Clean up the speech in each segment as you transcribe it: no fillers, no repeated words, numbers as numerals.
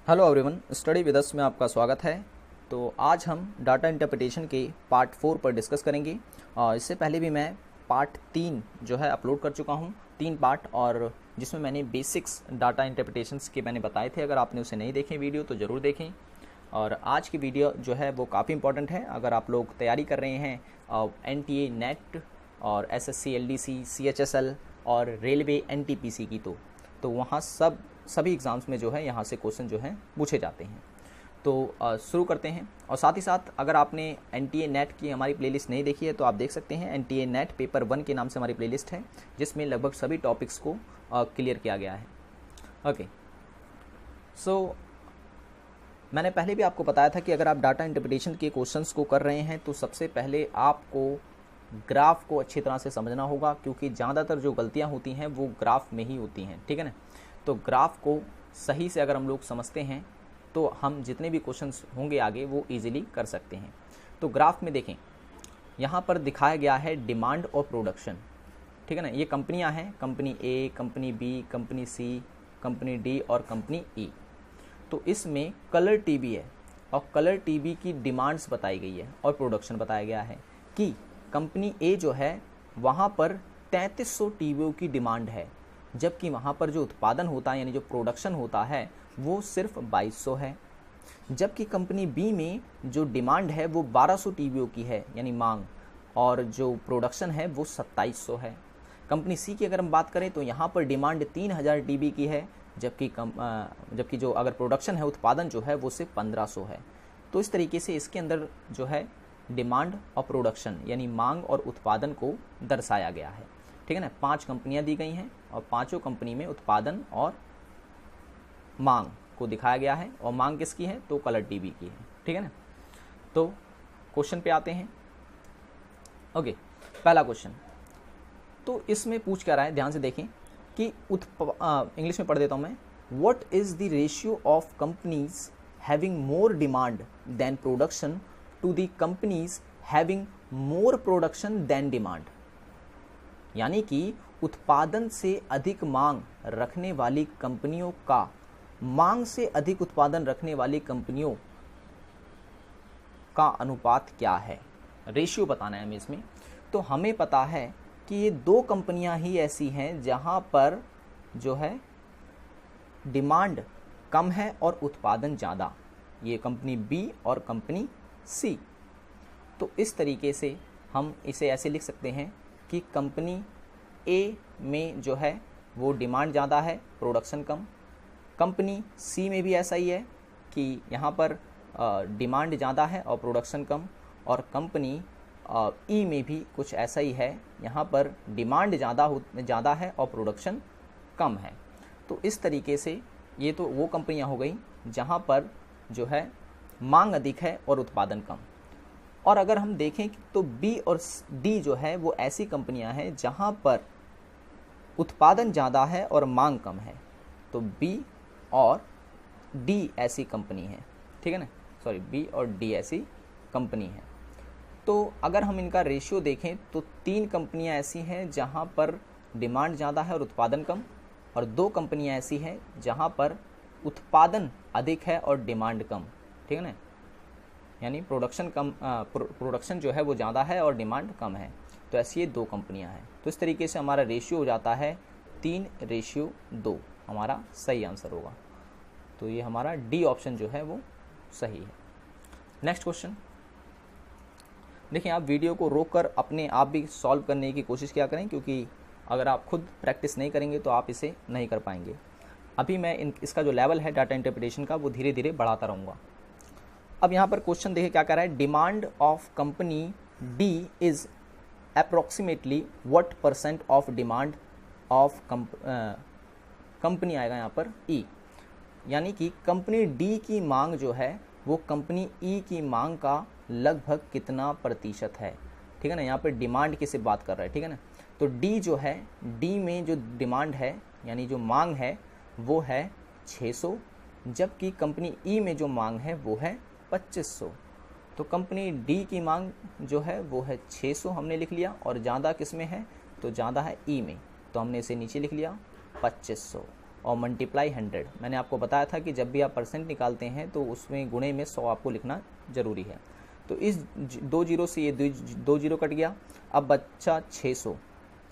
Hello everyone, study with us में आपका स्वागत है। तो आज हम डाटा इंटरप्रिटेशन के पार्ट 4 पर डिस्कस करेंगे। इससे पहले भी मैं पार्ट 3 जो है अपलोड कर चुका हूँ, 3 पार्ट, और जिसमें मैंने बेसिक्स डाटा इंटरप्रिटेशंस के मैंने बताए थे। अगर आपने उसे नहीं देखे वीडियो तो ज़रूर देखें। और आज की वीडियो जो है वो काफ़ी इंपॉर्टेंट है अगर आप लोग तैयारी कर रहे हैं NTA नेट और SSC LDC CHSL और रेलवे NTPC की। तो वहाँ सभी एग्ज़ाम्स में जो है यहाँ से क्वेश्चन जो हैं पूछे जाते हैं। तो शुरू करते हैं। और साथ ही साथ अगर आपने NTA नेट की हमारी प्लेलिस्ट नहीं देखी है तो आप देख सकते हैं। NTA नेट पेपर 1 के नाम से हमारी प्लेलिस्ट है, जिसमें लगभग सभी टॉपिक्स को क्लियर किया गया है। ओके, सो मैंने पहले भी आपको बताया था कि अगर आप डाटा इंटरप्रिटेशन के क्वेश्चंस को कर रहे हैं तो सबसे पहले आपको ग्राफ को अच्छी तरह से समझना होगा, क्योंकि ज़्यादातर जो गलतियाँ होती हैं वो ग्राफ में ही होती हैं। ठीक है ना। तो ग्राफ को सही से अगर हम लोग समझते हैं तो हम जितने भी क्वेश्चंस होंगे आगे वो इजीली कर सकते हैं। तो ग्राफ में देखें, यहाँ पर दिखाया गया है डिमांड और प्रोडक्शन। ठीक है ना। ये कंपनियाँ हैं, कंपनी ए, कंपनी बी, कंपनी सी, कंपनी डी और कंपनी ई। तो इसमें कलर टीवी है और कलर टीवी की डिमांड्स बताई गई है और प्रोडक्शन बताया गया है कि कंपनी ए जो है वहाँ पर 3300 टीवीओ की डिमांड है, जबकि वहाँ पर जो उत्पादन होता है यानी जो प्रोडक्शन होता है वो सिर्फ 2200 है। जबकि कंपनी बी में जो डिमांड है वो 1200 टीवीओ की है यानी मांग, और जो प्रोडक्शन है वो 2700 है। कंपनी सी की अगर हम बात करें तो यहाँ पर डिमांड 3000 टीवी की है, जबकि जो अगर प्रोडक्शन है, उत्पादन जो है वो सिर्फ 1500 है। तो इस तरीके से इसके अंदर जो है डिमांड और प्रोडक्शन यानी मांग और उत्पादन को दर्शाया गया है। ठीक है ना। 5 कंपनियां दी गई हैं और पांचों कंपनी में उत्पादन और मांग को दिखाया गया है, और मांग किसकी है तो कलर टीवी की है। ठीक है ना। तो क्वेश्चन पे आते हैं। ओके, पहला क्वेश्चन तो इसमें पूछ क्या रहा है, ध्यान से देखें कि इंग्लिश में पढ़ देता हूं मैं। What is the ratio of companies having more demand than production to the companies having more production than demand. यानी कि उत्पादन से अधिक मांग रखने वाली कंपनियों का मांग से अधिक उत्पादन रखने वाली कंपनियों का अनुपात क्या है, रेशियो बताना है हमें इसमें। तो हमें पता है कि ये 2 कंपनियां ही ऐसी हैं जहां पर जो है डिमांड कम है और उत्पादन ज़्यादा, ये कंपनी बी और कंपनी सी। तो इस तरीके से हम इसे ऐसे लिख सकते हैं कि कंपनी ए में जो है वो डिमांड ज़्यादा है, प्रोडक्शन कम। कंपनी सी में भी ऐसा ही है कि यहाँ पर डिमांड ज़्यादा है और प्रोडक्शन कम, और कंपनी ई में भी कुछ ऐसा ही है, यहाँ पर डिमांड ज़्यादा है और प्रोडक्शन कम है। तो इस तरीके से ये तो वो कंपनियाँ हो गई जहाँ पर जो है मांग अधिक है और उत्पादन कम। और अगर हम देखें तो बी और डी जो है वो ऐसी कंपनियां हैं जहां पर उत्पादन ज़्यादा है और मांग कम है। तो बी और डी ऐसी कंपनी है। ठीक है ना, सॉरी, बी और डी ऐसी कंपनी है। तो अगर हम इनका रेशियो देखें तो 3 कंपनियां ऐसी हैं जहां पर डिमांड ज़्यादा है और उत्पादन कम, और 2 कंपनियां ऐसी हैं जहां पर उत्पादन अधिक है और डिमांड कम। ठीक है ना, यानी प्रोडक्शन जो है वो ज़्यादा है और डिमांड कम है। तो ऐसी ये 2 कंपनियां हैं। तो इस तरीके से हमारा रेशियो हो जाता है 3:2, हमारा सही आंसर होगा। तो ये हमारा डी ऑप्शन जो है वो सही है। नेक्स्ट क्वेश्चन देखिए, आप वीडियो को रोक कर अपने आप भी सॉल्व करने की कोशिश किया करें, क्योंकि अगर आप खुद प्रैक्टिस नहीं करेंगे तो आप इसे नहीं कर पाएंगे। अभी मैं इसका जो लेवल है डाटा इंटरप्रिटेशन का वो धीरे धीरे बढ़ाता रहूँगा। अब यहाँ पर क्वेश्चन देखिए क्या कह रहा है। Demand of company D is approximately what percent of demand of company आएगा यहाँ पर ई, यानी कि कंपनी डी की मांग जो है वो कंपनी ई की मांग का लगभग कितना प्रतिशत है। ठीक है ना, यहाँ पर डिमांड की सिर्फ बात कर रहा है। ठीक है ना। तो डी जो है, डी में जो डिमांड है यानी जो मांग है वो है 600, जबकि कंपनी ई में जो मांग है वो है 2500। तो कंपनी डी की मांग जो है वो है 600 हमने लिख लिया, और ज़्यादा किस में है तो ज़्यादा है ई में, तो हमने इसे नीचे लिख लिया 2500। और मल्टीप्लाई 100। मैंने आपको बताया था कि जब भी आप परसेंट निकालते हैं तो उसमें गुणे में 100 आपको लिखना ज़रूरी है। तो इस 2 जीरो से ये 2 जीरो कट गया। अब बच्चा 600।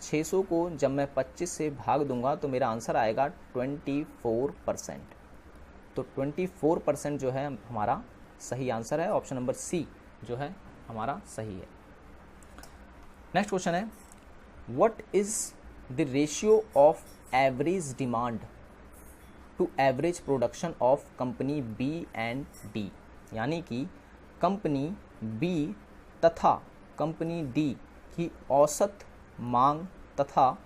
600 को जब मैं 25 से भाग दूंगा तो मेरा आंसर आएगा 24%। तो 24% जो है हमारा सही आंसर है। ऑप्शन नंबर सी जो है हमारा सही है। नेक्स्ट क्वेश्चन है, what is the ratio of average demand to average production of company B and D. यानी कि कंपनी बी तथा कंपनी डी की औसत मांग तथा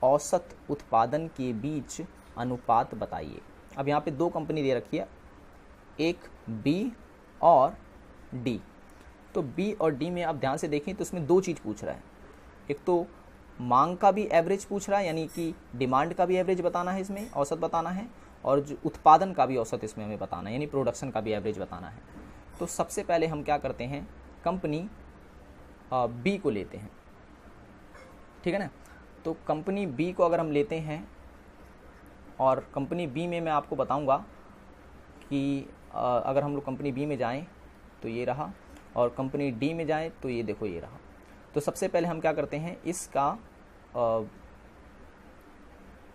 औसत उत्पादन के बीच अनुपात बताइए। अब यहाँ पे दो कंपनी दे रखी है, एक बी और डी। तो बी और डी में आप ध्यान से देखें तो इसमें दो चीज़ पूछ रहा है। एक तो मांग का भी एवरेज पूछ रहा है, यानी कि डिमांड का भी एवरेज बताना है, इसमें औसत बताना है, और जो उत्पादन का भी औसत इसमें हमें बताना है, यानी प्रोडक्शन का भी एवरेज बताना है। तो सबसे पहले हम क्या करते हैं, कंपनी बी को लेते हैं, ठीक है ना। तो कंपनी बी को अगर हम लेते हैं, और कंपनी बी में मैं आपको बताऊंगा कि अगर हम लोग कंपनी बी में जाएं तो ये रहा, और कंपनी डी में जाएं तो ये देखो ये रहा। तो सबसे पहले हम क्या करते हैं, इसका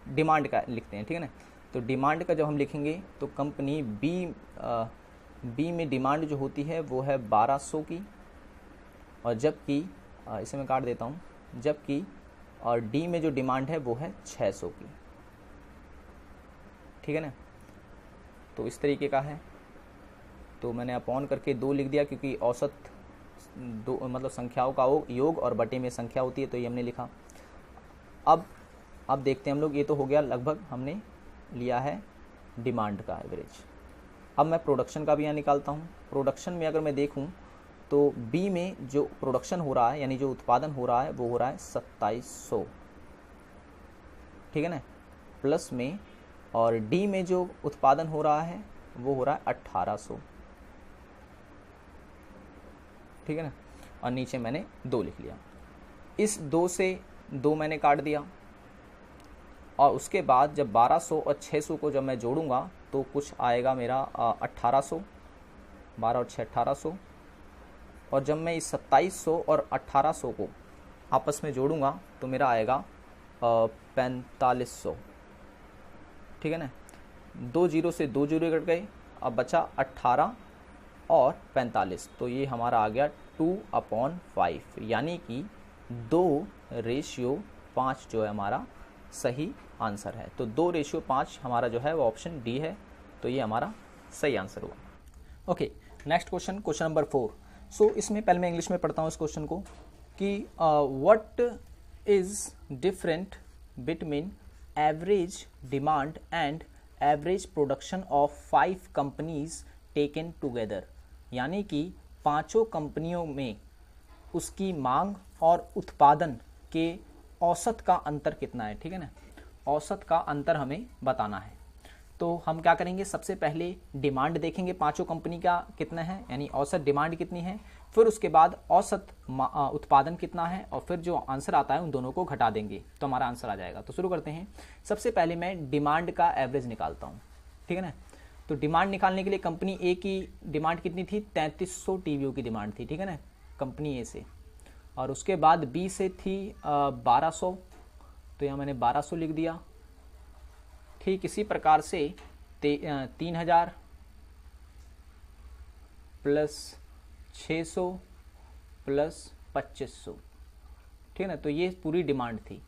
डिमांड का लिखते हैं, ठीक है ना। तो डिमांड का जब हम लिखेंगे तो कंपनी बी में डिमांड जो होती है वो है 1200 की, और जबकि इसे मैं काट देता हूँ, जबकि और डी में जो डिमांड है वो है 600 की, ठीक है ना। तो इस तरीके का है। तो मैंने अपॉन करके 2 लिख दिया, क्योंकि औसत दो मतलब संख्याओं का योग और बटे में संख्या होती है, तो ये हमने लिखा। अब देखते हैं हम लोग, ये तो हो गया लगभग हमने लिया है डिमांड का एवरेज। अब मैं प्रोडक्शन का भी यहाँ निकालता हूँ। प्रोडक्शन में अगर मैं देखूँ तो बी में जो प्रोडक्शन हो रहा है, यानी जो उत्पादन हो रहा है, वो हो रहा है 2700, ठीक है ना, प्लस में, और डी में जो उत्पादन हो रहा है वो हो रहा है 1800, ठीक है ना। और नीचे मैंने 2 लिख लिया। इस 2 से 2 मैंने काट दिया, और उसके बाद जब 1200 और 600 को जब मैं जोड़ूंगा तो कुछ आएगा मेरा 1800, 12 और 6 1800, और जब मैं इस 2700 और 1800 को आपस में जोड़ूंगा तो मेरा आएगा 4500, ठीक है ना। 2 जीरो से 2 जीरो कट गए, अब बचा 18 और 45, तो ये हमारा आ गया 2/5, यानी कि 2:5 जो है हमारा सही आंसर है। तो 2:5 हमारा जो है वो ऑप्शन डी है, तो ये हमारा सही आंसर हुआ। Okay, next question, question number 4। सो इसमें पहले मैं इंग्लिश में पढ़ता हूँ इस क्वेश्चन को कि what is different between average demand and average production of 5 companies taken together. यानी कि 5 कंपनियों में उसकी मांग और उत्पादन के औसत का अंतर कितना है, ठीक है ना। औसत का अंतर हमें बताना है। तो हम क्या करेंगे, सबसे पहले डिमांड देखेंगे 5 कंपनी का कितना है, यानी औसत डिमांड कितनी है, फिर उसके बाद औसत उत्पादन कितना है, और फिर जो आंसर आता है उन दोनों को घटा देंगे तो हमारा आंसर आ जाएगा। तो शुरू करते हैं। सबसे पहले मैं डिमांड का एवरेज निकालता हूँ, ठीक है ना। तो डिमांड निकालने के लिए कंपनी ए की डिमांड कितनी थी, 3300 TBO की डिमांड थी, ठीक है ना, कंपनी ए से। और उसके बाद बी से थी 1200, तो यहाँ मैंने 1200 लिख दिया। ठीक इसी प्रकार से 3000 प्लस 600 प्लस 2500, ठीक है ना। तो ये पूरी डिमांड थी।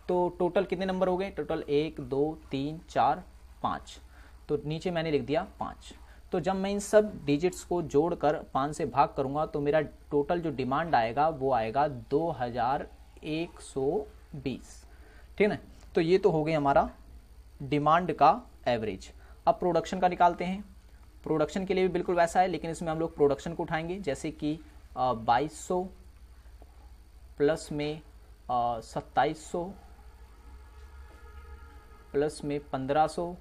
तो टोटल कितने नंबर हो गए, टोटल 1 2 3 4 5, तो नीचे मैंने लिख दिया 5। तो जब मैं इन सब डिजिट्स को जोड़कर 5 से भाग करूंगा तो मेरा टोटल जो डिमांड आएगा वो आएगा 2120, ठीक है ना। तो ये तो हो गई हमारा डिमांड का एवरेज। अब प्रोडक्शन का निकालते हैं। प्रोडक्शन के लिए भी बिल्कुल वैसा है, लेकिन इसमें हम लोग प्रोडक्शन को उठाएंगे, जैसे कि 2200 प्लस में 2700 प्लस में 1500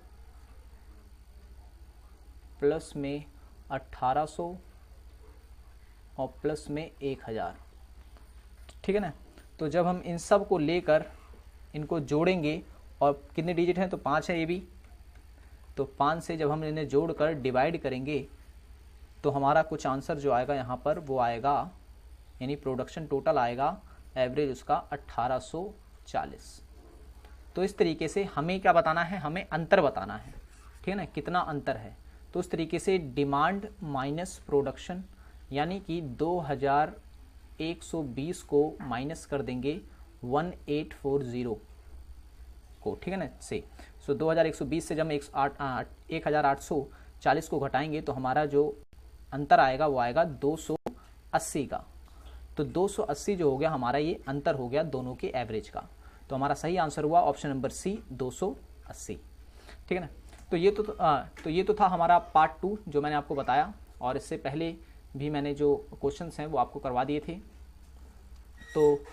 प्लस में 1800 और प्लस में 1000, ठीक है ना। तो जब हम इन सब को लेकर इनको जोड़ेंगे और कितने डिजिट हैं, तो 5 है ये भी। तो 5 से जब हम इन्हें जोड़कर डिवाइड करेंगे तो हमारा कुछ आंसर जो आएगा यहाँ पर वो आएगा, यानी प्रोडक्शन टोटल आएगा एवरेज उसका 1840। तो इस तरीके से हमें क्या बताना है, हमें अंतर बताना है, ठीक है ना, कितना अंतर है। तो उस तरीके से डिमांड माइनस प्रोडक्शन, यानी कि 2120 को माइनस कर देंगे 1840 को, ठीक है ना, से। सो 2120 से जब हम 1840 को घटाएंगे तो हमारा जो अंतर आएगा वो आएगा 280 का। तो 280 जो हो गया हमारा, ये अंतर हो गया दोनों के एवरेज का। तो हमारा सही आंसर हुआ ऑप्शन नंबर सी, 280, ठीक है ना। तो ये तो था हमारा पार्ट 2 जो मैंने आपको बताया, और इससे पहले भी मैंने जो क्वेश्चंस हैं वो आपको करवा दिए थे। तो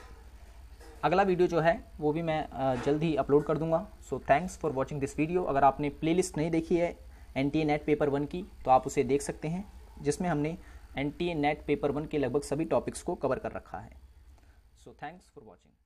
अगला वीडियो जो है वो भी मैं जल्द ही अपलोड कर दूंगा। So thanks for watching this video. अगर आपने प्लेलिस्ट नहीं देखी है NTA नेट पेपर 1 की तो आप उसे देख सकते हैं, जिसमें हमने NTA नेट पेपर 1 के लगभग सभी टॉपिक्स को कवर कर रखा है। So thanks for watching.